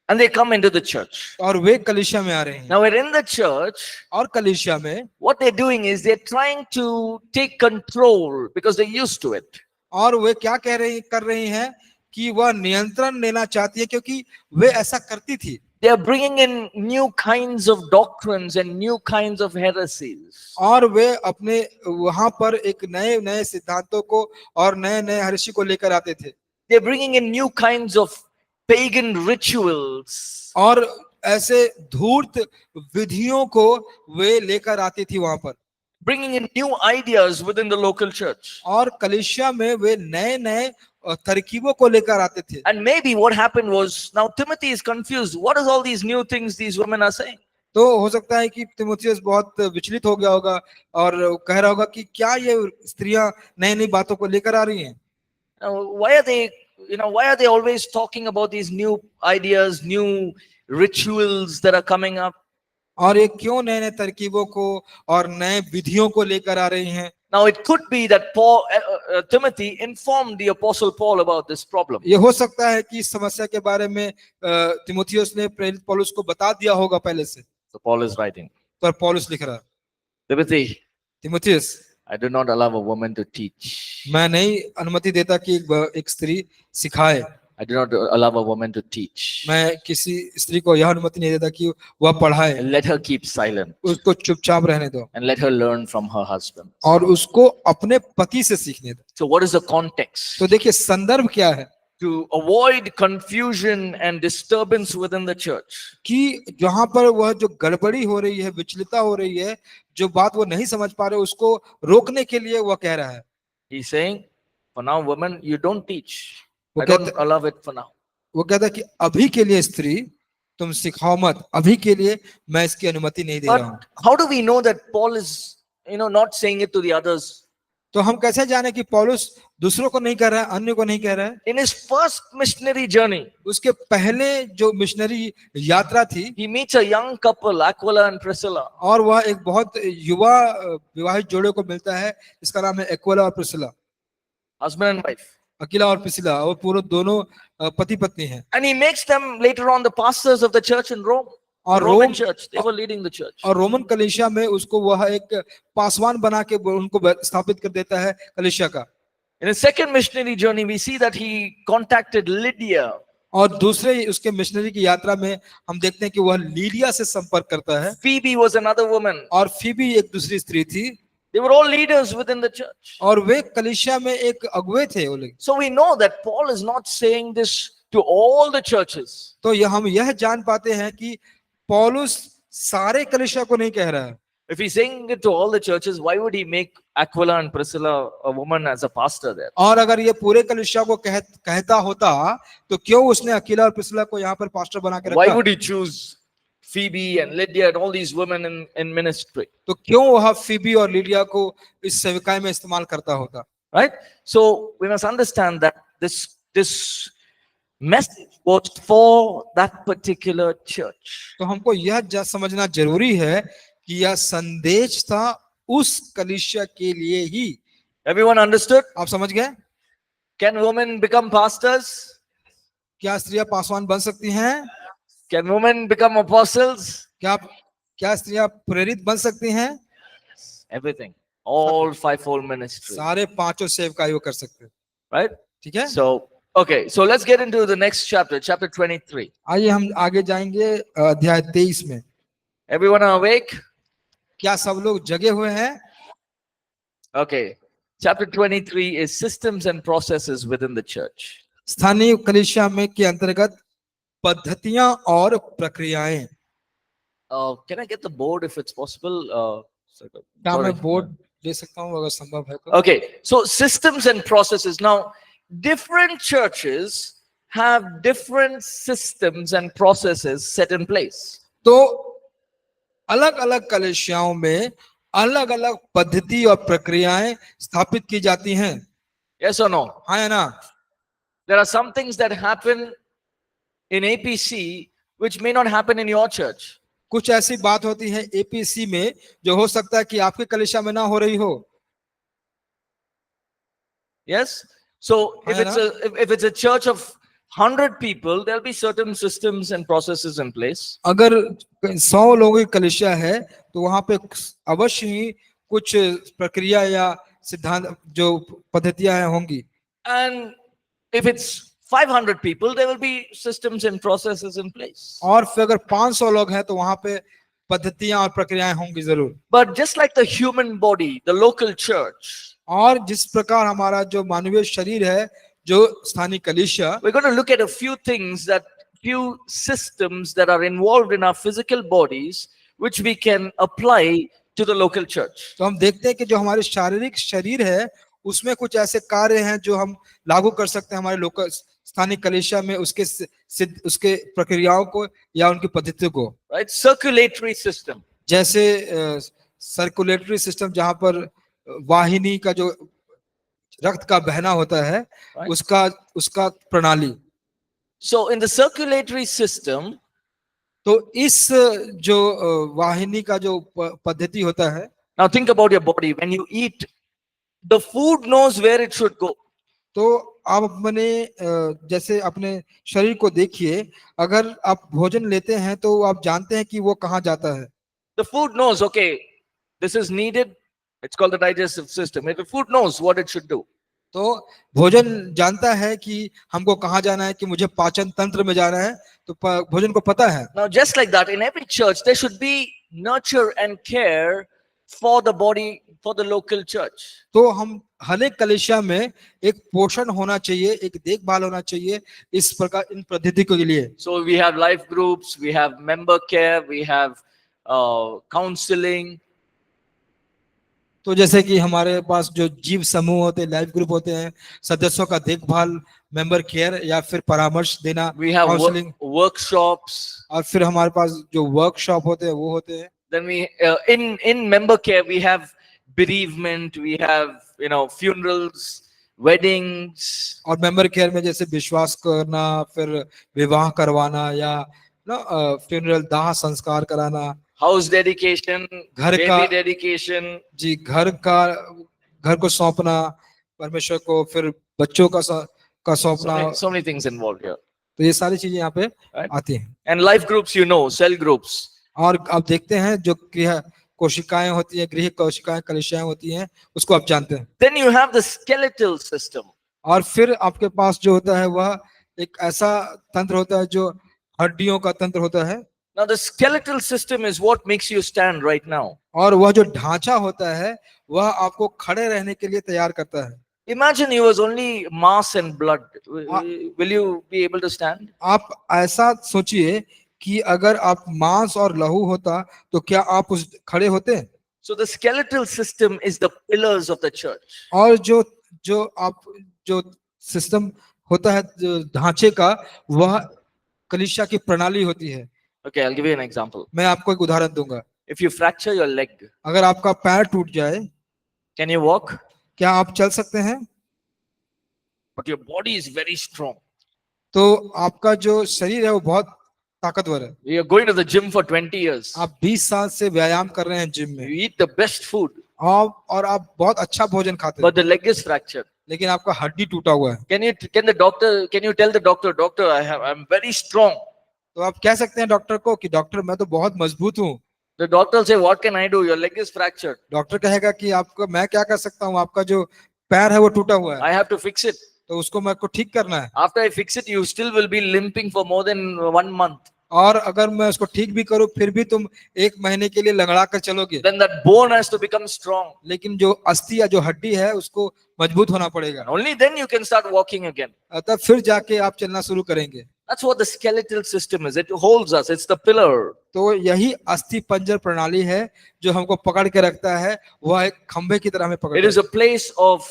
And they come into the church. और वे कलीसिया में आ रहे हैं। Now we're in the church. और कलीसिया में What they're doing is they're trying to take control because they're used to it. और वे क्या कर रही हैं कि वह नियंत्रण लेना चाहती है क्योंकि वे ऐसा करती थी। They are bringing in new kinds of doctrines and new kinds of heresies. और वे अपने वहां पर एक नए सिद्धांतों को और नए हेरेसी को लेकर आते थे। They're bringing in new kinds of pagan rituals. और ऐसे धूर्त विधियों को वे लेकर आती थी वहां पर। Bringing in new ideas within the local church. और कलीसिया में वे नए तरकीबों को लेकर आते थे। And maybe what happened was, now Timothy is confused. What is all these new things these women are saying? तो हो सकता है कि तीमुथियुस बहुत विचलित हो गया होगा और कह रहा होगा कि क्या ये स्त्रियां नई बातों को लेकर आ रही हैं। Why are they always talking about these new ideas, new rituals that are coming up? और ये क्यों नए तरकीबों को और नए विधियों को लेकर आ रही हैं। Now it could be that Timothy informed the apostle Paul about this problem. ये हो सकता है कि इस समस्या के बारे में तीमुथियुस ने प्रेरित पौलुस को बता दिया होगा पहले से। So Paul is writing, तो पौलुस लिख रहा है, तीमुथियुस, I do not allow a woman to teach. मैं नहीं अनुमति देता कि एक स्त्री सिखाए। I do not allow a woman to teach. मैं किसी स्त्री को यह अनुमति नहीं देता कि वह पढ़ाए। And let her keep silent. उसको चुपचाप रहने दो And let her learn from her husband. और उसको अपने पति से सीखने दो। So what is the context? तो देखिए संदर्भ क्या है To avoid confusion and disturbance within the church. कि जहां पर वह जो गड़बड़ी हो रही है, विचलितता हो रही है, जो बात वो नहीं समझ पा रहे, उसको रोकने के लिए वह कह रहा है। He's saying, for now, women, you don't teach. वो I don't allow it for now. वो कहता है कि अभी के लिए स्त्री तुम सिखाओ मत, अभी के लिए मैं इसकी अनुमति नहीं दे रहा हूं। But how do we know that Paul is, not saying it to the others? तो हम कैसे जाने कि पौलुस दूसरों को नहीं कह रहा है, अन्य को नहीं कह रहा है? In his first missionary journey, उसके पहले जो मिशनरी यात्रा थी, he meets a young couple, Aquila and Priscilla. और वह एक बहुत युवा विवाहित जोड़े को मिलता है, इसका नाम है एक्विला और Priscilla, Husband and wife. Akila और प्रिस्किला, वो पूरे दोनों पति पत्नी हैं। And he makes them later on the pastors of the church in Rome. और Roman church. They were leading the church. और रोमन कलीसिया में उसको वह एक पासवान बना के उनको स्थापित कर देता है कलीसिया का। In his second missionary journey, we see that he contacted Lydia. और दूसरे उसके मिशनरी की यात्रा में हम देखते हैं कि वह लीडिया से संपर्क करता है। Phoebe was another woman. और फीबी एक दूसरी स्त्री थी। They were all leaders within the church. और वे कलीसिया में एक अगुवे थे वो लोग। So we know that Paul is not saying this to all the churches. तो हम यह जान पाते हैं कि पौलुस सारे कलीसिया को नहीं कह रहा है। If he's saying it to all the churches, why would he make Aquila and Priscilla a woman as a pastor there? और अगर ये पूरे कलीसिया को कहता होता तो क्यों उसने अकीला और प्रिस्किला को यहाँ पर पास्टर बना के Why रखा? would he choose Phoebe and Lydia and all these women in ministry? तो क्यों वह फीबी और लीडिया को इस सेविकाई में इस्तेमाल करता होता? Right? So we must understand that this message was for that particular church. तो हमको यह समझना जरूरी है कि यह संदेश था उस कलीसिया के लिए ही। Everyone understood? आप समझ गए? Can women become pastors? क्या स्त्रियां पासवान बन सकती हैं? Can women become apostles? क्या स्त्रियां प्रेरित बन सकती हैं? Everything. All fivefold ministry. सारे पांचों सेवकाई वो कर सकते हैं। Right? ठीक है? So, okay. So let's get into the next chapter, chapter 23. आइए हम आगे जाएंगे अध्याय 23 में। Everyone are awake? क्या सब लोग जगे हुए हैं? Okay. Chapter 23 is systems and processes within the church. स्थानीय कलीसिया में के अंतर्गत पद्धतियां और प्रक्रियाएं। Can I get the board if it's possible? क्या मैं बोर्ड दे सकता हूं अगर संभव है तो? Okay. So systems and processes. Now, different churches have different systems and processes set in place. तो अलग अलग कलीसियाओं में अलग अलग पद्धति और प्रक्रियाएं स्थापित की जाती हैं। Yes or no? हाँ या ना? There are some things that happen in APC which may not happen in your church. कुछ ऐसी बात होती है एपीसी में जो हो सकता है कि आपके कलीसिया में ना हो रही हो। Yes. So if it's a church of 100 people, there'll be certain systems and processes in place. अगर 100 लोगों की कलीसिया है तो वहां पे अवश्य ही कुछ प्रक्रिया या सिद्धांत जो पद्धतियां होंगी। And if it's 500 people, there will be systems and processes in place. और फिर अगर 500 लोग हैं तो वहां पे पद्धतियां और प्रक्रियाएं होंगी जरूर। But just like the human body, the local church, और जिस प्रकार हमारा जो मानवीय शरीर है, जो स्थानीय कलीसिया, we're going to look at a few systems that are involved in our physical bodies, which we can apply to the local church. तो हम देखते हैं कि जो हमारे शारीरिक शरीर है उसमें कुछ ऐसे कार्य हैं जो हम लागू कर सकते हैं हमारे लोकल स्थानीय कलीसिया में, उसके प्रक्रियाओं को या उनकी पद्धतियों को। Right? Circulatory system. जैसे सर्कुलेटरी सिस्टम, जहां पर वाहिनी का जो रक्त का बहना होता है, Right. उसका प्रणाली। So in the circulatory system, तो इस जो वाहिनी का जो पद्धति होता है, now think about your body. When you eat, the food knows where it should go. तो आप अपने जैसे अपने शरीर को देखिए, अगर आप भोजन लेते हैं तो आप जानते हैं कि वो कहाँ जाता है। The food knows, okay, this is needed. It's called the digestive system. The food knows what it should do. तो भोजन जानता है कि हमको कहाँ जाना है, कि मुझे पाचन तंत्र में जाना है, तो भोजन को पता है। Now, just like that, in every church, there should be nurture and care for the body, for the local church. तो हम हर एक कलीसिया में एक पोषण होना चाहिए, एक देखभाल होना चाहिए इस प्रकार इन पद्धति के लिए। So we have life groups, we have member care, we have counseling. तो जैसे कि हमारे पास जो जीव समूह होते हैं, लाइफ ग्रुप होते हैं, सदस्यों का देखभाल, मेंबर केयर या फिर परामर्श देना, We have काउंसलिंग, workshops. और फिर हमारे पास जो वर्कशॉप होते हैं वो होते हैं। Then we in member care we have bereavement, we have funerals, weddings. और मेंबर केयर में जैसे विश्वास करना, फिर विवाह करवाना या ना फ्यूनरल, दाह संस्कार कराना, House dedication, घर baby का, dedication. जी घर को सौंपना परमेश्वर को, फिर बच्चों का So सौंपना। so many things involved here. तो ये सारी चीजें यहाँ पे Right? आती हैं। And life groups, cell groups. और आप देखते हैं जो गृह कोशिकाएं होती हैं, गृह कोशिकाएं, कलिसियाएं होती हैं, उसको आप जानते हैं। Then you have the skeletal system. और फिर आपके पास जो होता है वह एक ऐसा तंत्र होता है जो हड्डियों का तंत्र होता है। Now the skeletal system is what makes you stand right now. और वह जो ढांचा होता है वह आपको खड़े रहने के लिए तैयार करता है। Imagine you was only mass and blood. Will you be able to stand? आप ऐसा सोचिए कि अगर आप मांस और लहू होता तो क्या आप उस खड़े होते? So the skeletal system is the pillars of the church. और जो सिस्टम होता है, जो ढांचे का, वह कलीसिया की प्रणाली होती है। Okay, I'll give you an example. मैं आपको एक उदाहरण दूंगा। If you fracture your leg, अगर आपका पैर टूट जाए, can you walk? क्या आप चल सकते हैं? But your body is very strong. तो आपका जो शरीर है वो बहुत ताकतवर है। You're going to the gym for 20 years. आप 20 साल से व्यायाम कर रहे हैं जिम में, You eat the best food, और आप बहुत अच्छा भोजन खाते हैं, but the leg is fractured. लेकिन आपका हड्डी टूटा हुआ है। Can you tell the doctor, I'm very strong. तो आप कह सकते हैं डॉक्टर को कि डॉक्टर मैं तो बहुत मजबूत हूँ। The doctor will say, what can I do? Your leg is fractured. Doctor कहेगा कि आपको मैं क्या कर सकता हूँ, आपका जो पैर है वो टूटा हुआ है, I have to fix it. तो उसको मेरे को ठीक करना है। After I fix it, you still will be limping for more than 1 month. और अगर मैं उसको ठीक भी करूँ फिर भी तुम 1 महीने के लिए लंगड़ा कर चलोगे। Then that bone has to become strong. लेकिन जो अस्थि या जो हड्डी है उसको मजबूत होना पड़ेगा, And only then you can start walking again. तब फिर जाके आप चलना शुरू करेंगे। That's what the skeletal system is. It holds us. It's the pillar. तो यही अस्थि पंजर प्रणाली है जो हमको पकड़ के रखता है, वह एक खंभे की तरह हमें पकड़ It is a place of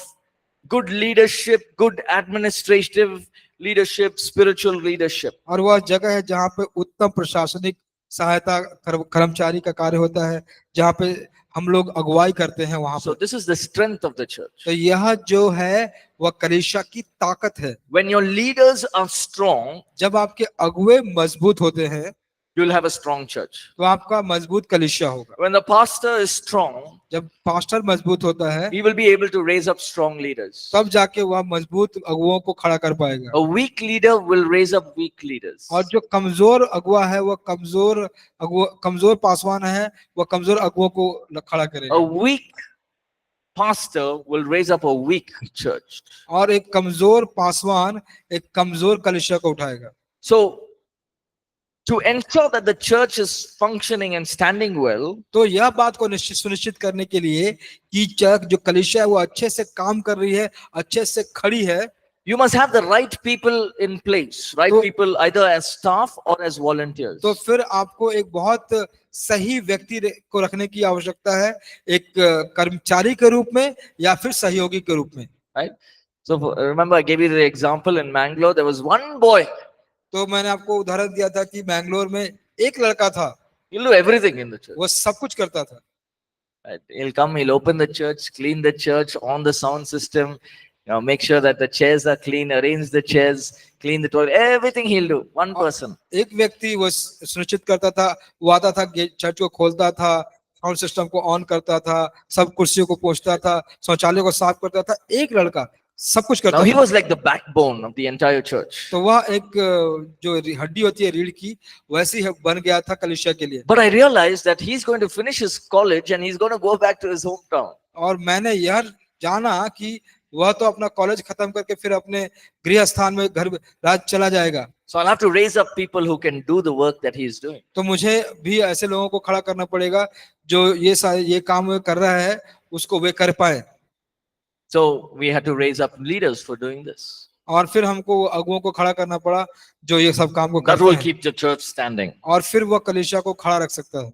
good leadership, good administrative leadership, spiritual leadership. और वह जगह है जहाँ पे उत्तम प्रशासनिक सहायता कर्मचारी का कार्य होता है, जहाँ पे हम लोग अगुवाई करते हैं वहां So पर। this is the strength of the church. तो यह जो है वह कलीसिया की ताकत है। When your leaders are strong, जब आपके अगुवे मजबूत होते हैं you will have a strong church. तो आपका मजबूत कलीसिया होगा। When the pastor is strong, जब पास्टर मजबूत होता है he will be able to raise up strong leaders. तब जाके वह मजबूत अगुओं को खड़ा कर पाएगा। A weak leader will raise up weak leaders. और जो कमजोर अगुआ है वह कमजोर पासवान है, वह कमजोर अगुओं को खड़ा A करेगा। weak pastor will raise up a weak church. और एक कमजोर पासवान एक कमजोर कलीसिया को उठाएगा। So to ensure that the church is functioning and standing well, तो यह बात को सुनिश्चित करने के लिए कि चर्च जो कलीसिया है वो अच्छे से काम कर रही है, अच्छे से खड़ी है, you must have the right people in place, right तो- people either as staff or as volunteers. तो फिर आपको एक बहुत सही व्यक्ति को रखने की आवश्यकता है, एक कर्मचारी के रूप में या फिर सहयोगी के रूप में। Right? So remember I gave you the example in Mangalore, there was one boy. तो मैंने आपको उदाहरण दिया था कि बैंगलोर में एक लड़का था, He'll do everything in the church. वो सब कुछ करता था। Right? He'll come, he'll open the church, clean the church, on the sound system, make sure that the chairs are clean, arrange the chairs, clean the toilet, everything he'll do. One person. एक व्यक्ति वो सुनिश्चित करता था, वो आता था church को खोलता था, साउंड सिस्टम को ऑन करता था, सब कुर्सियों को पोंछता था, शौचालय को साफ करता था। एक लड़का सब कुछ करता Now he था। was like the backbone of the entire church. तो वह एक जो हड्डी होती है रीढ़ की, वैसी बन गया था कलीसिया के लिए। But I realized that he's going to finish his college and he's going to go back to his hometown. और मैंने यह जाना कि वह तो अपना कॉलेज खत्म करके फिर अपने गृह स्थान में घर राज चला जाएगा। So I'll have to raise up people who can do the work that he is doing. तो मुझे भी ऐसे लोगों को खड़ा करना पड़ेगा जो ये काम कर रहा है उसको वे कर पाए। So we had to raise up leaders for doing this. और फिर हमको अगुओं को खड़ा करना पड़ा जो ये सब काम को That करते will हैं, keep the church standing. और फिर वह कलीसिया को खड़ा रख सकता है।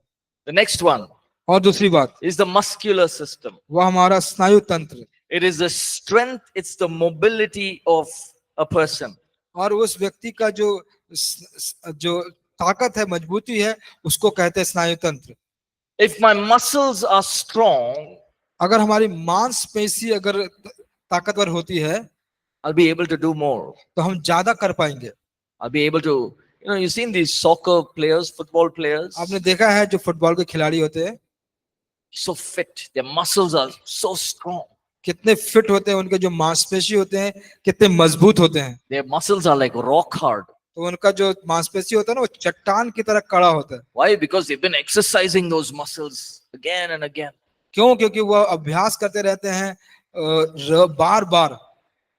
The next one, और दूसरी बात, is the muscular system. वह हमारा स्नायु तंत्र, It is the strength, it's the mobility of a person. और उस व्यक्ति का जो ताकत है, मजबूती है, उसको कहते हैं स्नायु तंत्र। If my muscles are strong, अगर हमारी मांसपेशी अगर ताकतवर होती है, I'll be able to do more. तो हम ज्यादा कर पाएंगे। I'll be able to, you've seen these soccer players, football players, आपने देखा है जो फुटबॉल के खिलाड़ी होते हैं, so fit. Their muscles are so strong. कितने फिट होते हैं, उनके जो मांसपेशी होते हैं कितने मजबूत होते हैं। Their muscles are like rock hard. तो उनका जो मांसपेशी होता है ना, वो चट्टान की तरह कड़ा होता है। Why? Because they've been exercising those muscles again and again. क्यों? क्योंकि वह अभ्यास करते रहते हैं बार बार।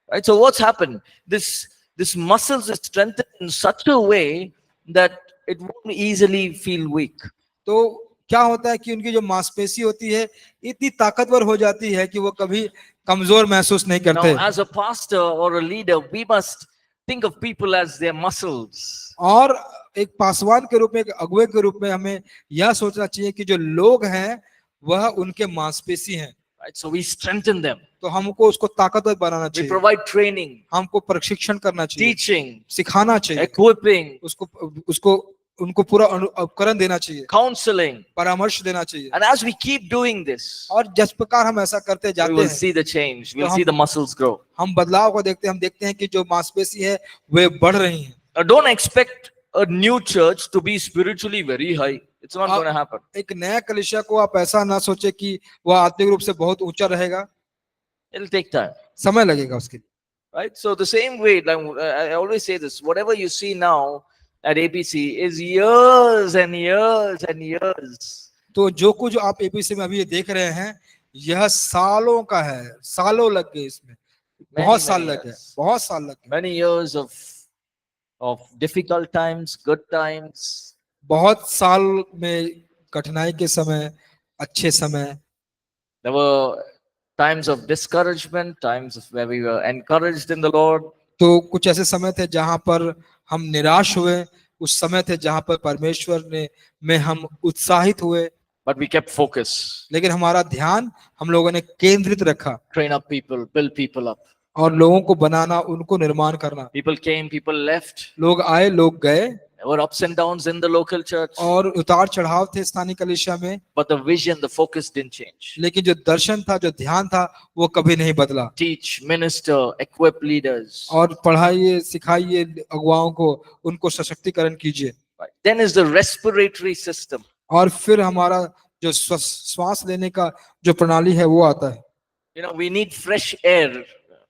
Right? So what's happened? This muscles is strengthened in such a way that it won't easily feel weak. तो क्या होता है कि उनकी जो मांसपेशी होती है इतनी ताकतवर हो जाती है कि वो कभी कमजोर महसूस नहीं करते। Now, as a pastor or a leader, we must think of people as their muscles. और एक पासवान के रूप में, एक अगुवे के रूप में हमें यह सोचना चाहिए कि जो लोग हैं वह उनके मांसपेशी हैं। Right? So we strengthen them. तो हमको उसको ताकतवर बनाना We चाहिए, provide training, हमको प्रशिक्षण करना चाहिए, teaching, सिखाना चाहिए, equipping, उसको उनको पूरा उपकरण देना चाहिए, counseling. परामर्श देना चाहिए। And as we keep doing this, और जिस प्रकार हम ऐसा करते we जाते will हैं, see the change. We'll तो see the muscles grow. हम बदलाव को देखते हैं, हम देखते हैं कि जो मांसपेशी है वे बढ़ रही हैं। Now, don't expect a new church to be spiritually very high. It's not going to happen. एक नया कलीसिया को आप ऐसा ना सोचे कि वह आत्मिक रूप से बहुत ऊंचा रहेगा, It'll take time. समय लगेगा उसके लिए। Right? So the same way, like, I always say this, whatever you see now at APC is years and years and years. तो जो कुछ आप एपीसी में अभी ये देख रहे हैं, यह सालों का है, सालों लग गए इसमें, बहुत साल लग गए, बहुत साल लग गए, Many years of difficult times, good times. बहुत साल में कठिनाई के समय, अच्छे समय, There were times of discouragement, times where we were encouraged in the Lord. तो कुछ ऐसे समय थे जहां पर हम निराश हुए, उस समय थे जहां पर परमेश्वर में हम उत्साहित हुए, But we kept focus. लेकिन हमारा ध्यान हम लोगों ने केंद्रित रखा, Train up people, build people up. और लोगों को बनाना, उनको निर्माण करना। People came, people left. लोग आए, लोग गए, There were ups and downs in the local church. और उतार चढ़ाव थे स्थानीय कलीसिया में, But the vision, the focus didn't change. लेकिन जो दर्शन था, जो ध्यान था, वो कभी नहीं बदला। Teach, minister, equip leaders. और पढ़ाइए, सिखाइए अगुवाओं को, उनको सशक्तिकरण कीजिए। Right. Then is the respiratory system. और फिर हमारा जो श्वास लेने का जो प्रणाली है वो आता है, You know, we need fresh air.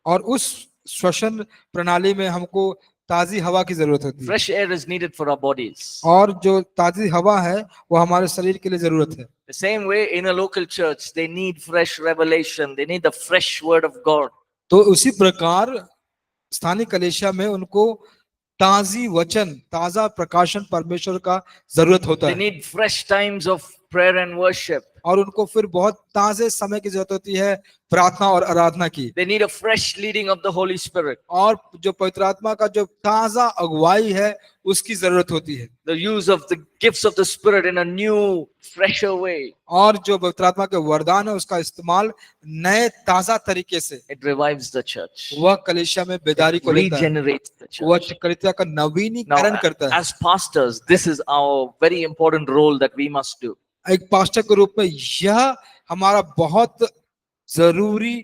और उस श्वसन प्रणाली में हमको ताजी हवा की जरूरत होती है, Fresh air is needed for our bodies. और जो ताजी हवा है वो हमारे शरीर के लिए जरूरत है। The same way in a local church, they need fresh revelation. They need the fresh word of God. तो उसी प्रकार स्थानीय कलीसिया में उनको ताजी वचन, ताजा प्रकाशन परमेश्वर का जरूरत होता They है, need fresh times of prayer and worship. और उनको फिर बहुत ताजे समय की जरूरत होती है प्रार्थना और आराधना की, They need a fresh leading of the Holy Spirit. और जो पवित्र आत्मा का जो ताजा अगुवाई है उसकी जरूरत होती है, The use of the gifts of the Spirit in a new, fresher way. और जो पवित्र आत्मा के वरदान है उसका इस्तेमाल नए ताजा तरीके से, It revives the church. वह कलीसिया में बेदारी को लेता है, Regenerates the वह church. कलीसिया का नवीनीकरण Now, करता है। as pastors, this is our very important role that we must do. एक पास्टर के रूप में यह हमारा बहुत जरूरी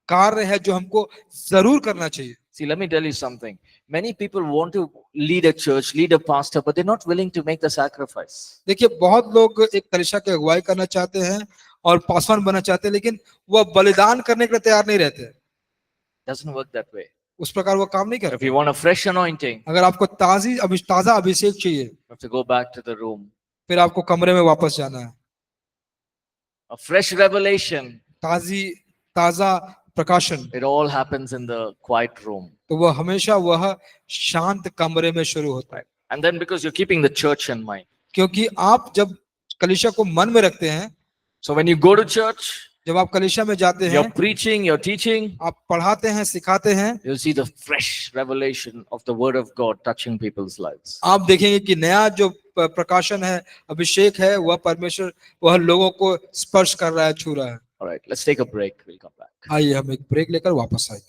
कार्य है जो हमको जरूर करना चाहिए। See, let me tell you something. Many people want to lead a church, lead a pastor, but they're not willing to make the sacrifice. देखिए, बहुत लोग एक कलीसिया की अगुवाई करना चाहते हैं और पासवान बनना चाहते हैं, लेकिन वह बलिदान करने के लिए तैयार नहीं रहते। Doesn't work that way. उस प्रकार वो काम नहीं If करते। you want a fresh anointing, अगर आपको ताजा अभिषेक चाहिए, you have to go back to the room. फिर आपको कमरे में वापस जाना है। A fresh revelation, ताजा प्रकाशन, it all happens in the quiet room. तो वह हमेशा वह शांत कमरे में शुरू होता है, And then because you're keeping the church in mind. क्योंकि आप जब कलीसिया को मन में रखते हैं, So when you go to church, जब आप कलीसिया में जाते हैं, you're preaching, you're teaching, आप पढ़ाते हैं, सिखाते हैं, you'll see the fresh revelation of the word of God touching people's lives. आप देखेंगे कि नया जो प्रकाशन है, अभिषेक है, वह परमेश्वर वह लोगों को स्पर्श कर रहा है, छू रहा है। All right, let's take a break. We'll come back. आइए हम एक ब्रेक लेकर वापस आए।